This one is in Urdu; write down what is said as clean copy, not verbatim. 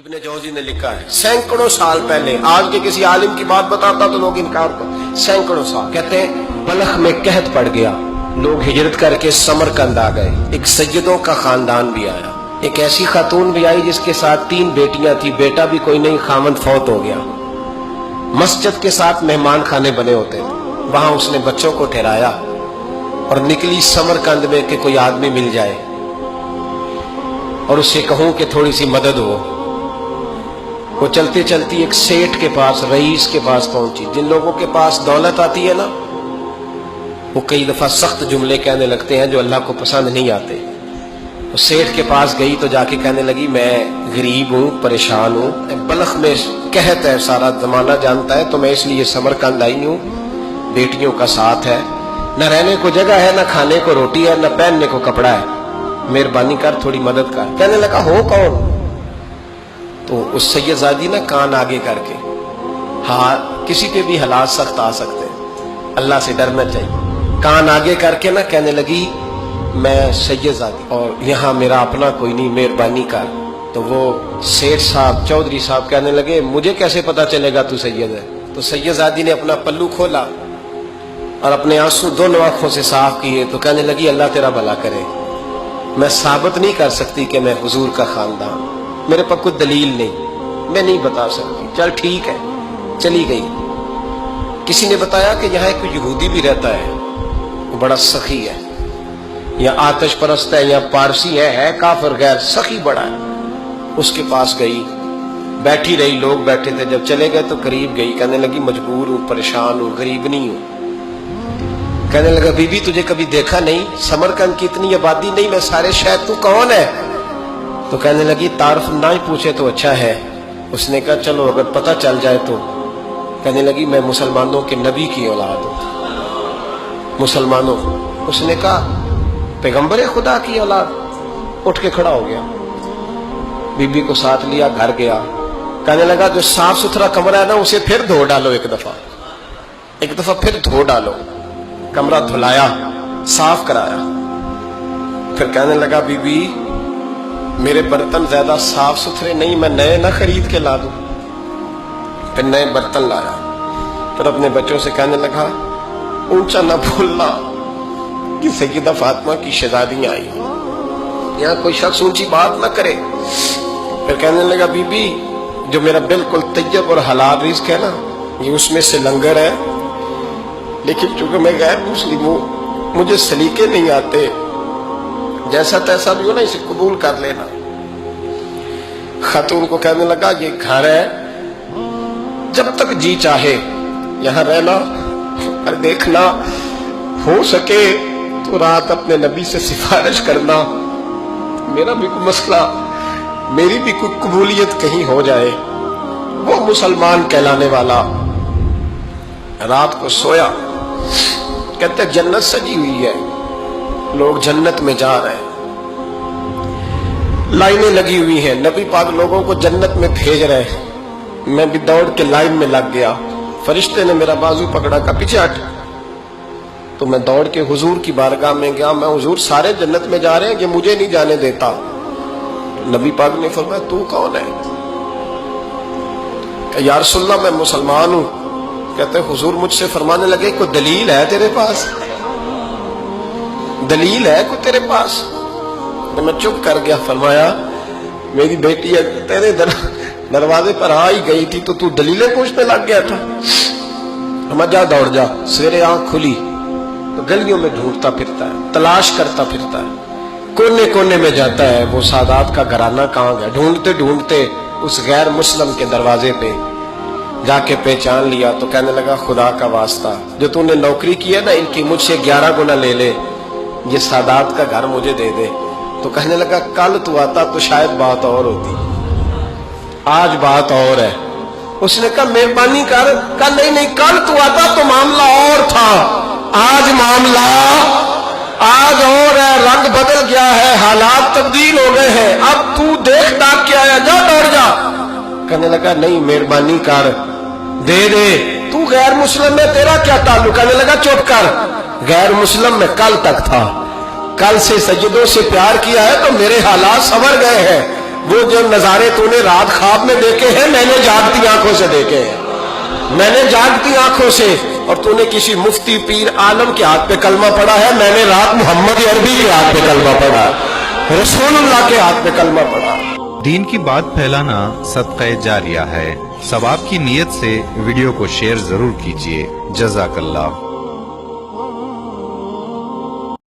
ابن جوزی نے لکھا ہے سینکڑوں سال پہلے، آج کے کسی عالم کی بات بتاتا تو لوگ انکار کرتے، سینکڑوں سال کہتے ہیں بلخ میں قحط پڑ گیا، لوگ ہجرت کر کے سمرقند آ گئے، ایک سیدوں کا خاندان بھی آیا، ایک ایسی خاتون بھی آئی جس کے ساتھ 3 بیٹیاں تھی، بیٹا بھی کوئی نہیں، خامند فوت ہو گیا۔ مسجد کے ساتھ مہمان خانے بنے ہوتے تھے، وہاں اس نے بچوں کو ٹھہرایا اور نکلی سمرقند میں کہ کوئی آدمی مل جائے اور اس سے کہوں کہ تھوڑی سی مدد ہو۔ وہ چلتے چلتی ایک سیٹھ کے پاس، رئیس کے پاس پہنچی۔ جن لوگوں کے پاس دولت آتی ہے نا، وہ کئی دفعہ سخت جملے کہنے لگتے ہیں جو اللہ کو پسند نہیں آتے۔ وہ سیٹھ کے پاس گئی تو جا کے کہنے لگی میں غریب ہوں، پریشان ہوں، بلخ میں قحط ہے، سارا زمانہ جانتا ہے، تو میں اس لیے سمرقند آئی ہوں، بیٹیوں کا ساتھ ہے، نہ رہنے کو جگہ ہے، نہ کھانے کو روٹی ہے، نہ پہننے کو کپڑا ہے، مہربانی کر تھوڑی مدد کر۔ کہنے لگا ہو کون؟ تو اس سید زادی نے کان آگے کر کے، ہاں کسی پہ بھی حالات سخت آ سکتے ہیں، اللہ سے ڈرنا چاہیے، کان آگے کر کے نہ کہنے لگی میں سید زادی اور یہاں میرا اپنا کوئی نہیں، مہربانی کر۔ تو وہ سیٹھ صاحب، چودھری صاحب کہنے لگے مجھے کیسے پتا چلے گا تو سید ہے؟ تو سید زادی نے اپنا پلو کھولا اور اپنے آنسو دونوں آنکھوں سے صاف کیے تو کہنے لگی اللہ تیرا بھلا کرے، میں ثابت نہیں کر سکتی کہ میں حضور کا خاندان، میرے پاس کوئی دلیل نہیں، میں نہیں بتا سکتی، چل ٹھیک ہے، چلی گئی۔ کسی نے بتایا کہ یہاں ایک یہودی بھی رہتا ہے، وہ بڑا سخی ہے، یا آتش پرست ہے، یا پارسی ہے کافر غیر، سخی بڑا ہے۔ اس کے پاس گئی، بیٹھی رہی، لوگ بیٹھے تھے، جب چلے گئے تو قریب گئی، کہنے لگی مجبور ہوں، پریشان ہوں، غریب نہیں ہوں۔ کہنے لگا بی بی تجھے کبھی دیکھا نہیں، سمرقند کی اتنی آبادی نہیں، میں سارے شہر، تو کون ہے؟ تو کہنے لگی تعارف نہ ہی پوچھے تو اچھا ہے۔ اس نے کہا چلو اگر پتہ چل جائے تو۔ کہنے لگی میں مسلمانوں کے نبی کی اولاد ہوں، مسلمانوں۔ اس نے کہا پیغمبر خدا کی اولاد؟ اٹھ کے کھڑا ہو گیا، بی بی کو ساتھ لیا، گھر گیا، کہنے لگا جو صاف ستھرا کمرہ ہے نا اسے پھر دھو ڈالو، ایک دفعہ پھر دھو ڈالو۔ کمرہ دھلایا، صاف کرایا، پھر کہنے لگا بی بی میرے برتن زیادہ صاف ستھرے نہیں، میں نئے نہ خرید کے لا دوں۔ پھر نئے برتن لایا، پھر اپنے بچوں سے کہنے لگا اونچا نہ بھولنا کہ سیدہ فاطمہ کی شہزادیاں آئی، یہاں کوئی شخص اونچی بات نہ کرے۔ پھر کہنے لگا بی بی جو میرا بالکل طیب اور حلال رزق ہے نا، یہ اس میں سے لنگر ہے، لیکن چونکہ میں غیر مسلم ہوں، مجھے سلیقے نہیں آتے، جیسا تیسا بھی ہو نا اسے قبول کر لینا۔ خاتون کو کہنے لگا یہ گھر ہے، جب تک جی چاہے یہاں رہنا، اور دیکھنا ہو سکے تو رات اپنے نبی سے سفارش کرنا، میرا بھی کوئی مسئلہ، میری بھی کوئی قبولیت کہیں ہو جائے۔ وہ مسلمان کہلانے والا رات کو سویا، کہتے جنت سجی ہوئی ہے، لوگ جنت میں جا رہے ہیں، لائنیں لگی ہوئی ہیں، نبی پاک لوگوں کو جنت میں بھیج رہے ہیں۔ میں بھی دوڑ کے لائن میں لگ گیا، فرشتے نے میرا بازو پکڑا، کا پیچھے ہٹ، تو میں دوڑ کے حضور کی بارگاہ میں گیا، میں حضور سارے جنت میں جا رہے ہیں، یہ مجھے نہیں جانے دیتا۔ نبی پاک نے فرمایا تو کون ہے؟ کہ یا رسول اللہ میں مسلمان ہوں۔ کہتے حضور مجھ سے فرمانے لگے کوئی دلیل ہے تیرے پاس؟ دلیل ہے کوئی تیرے پاس؟ میں چپ کر گیا۔ فرمایا میری بیٹی تیرے دروازے پر آ ہی گئی تھی تو دلیلیں پوچھنے لگ گیا تھا۔ ہمیں جا دوڑ جا، سویرے آنکھ کھلی تو گلیوں میں ڈھونڈتا پھرتا ہے، تلاش کرتا پھرتا ہے، کونے کونے میں جاتا ہے وہ سادات کا گھرانہ کہاں گیا، ڈھونڈتے ڈھونڈتے اس غیر مسلم کے دروازے پہ جا کے پہچان لیا تو کہنے لگا خدا کا واسطہ جو تو نے نوکری کی ہے نا ان کی مجھ سے 11 گنا لے لے، یہ سادات کا گھر مجھے دے دے۔ تو کہنے لگا کل تو آتا تو شاید بات اور ہوتی، آج بات اور ہے۔ اس نے کہا مہربانی کر، کل نہیں کل تو آتا تو معاملہ اور تھا، آج معاملہ آج اور ہے، رنگ بدل گیا ہے، حالات تبدیل ہو گئے ہیں، اب تو دیکھ داکھ کے آیا، جا دوڑ جا۔ کہنے لگا نہیں مہربانی کر، دے دے، تو غیر مسلم میں تیرا کیا تعلق؟ کہنے لگا چپ کر، غیر مسلم میں کل تک تھا، کل سے سجدوں سے پیار کیا ہے تو میرے حالات سنور گئے ہیں، وہ جو نظارے تو نے رات خواب میں دیکھے ہیں میں نے جاگتی آنکھوں سے دیکھے ہیں، میں نے جاگتی آنکھوں سے، اور تو نے کسی مفتی پیر عالم کے ہاتھ پہ کلمہ پڑھا ہے، میں نے رات محمد عربی کے ہاتھ پہ کلمہ پڑھا، رسول اللہ کے ہاتھ پہ کلمہ پڑھا۔ دین کی بات پھیلانا صدقہ جاریہ ہے۔ ثواب کی نیت سے ویڈیو کو شیئر ضرور کیجیے۔ جزاک اللہ۔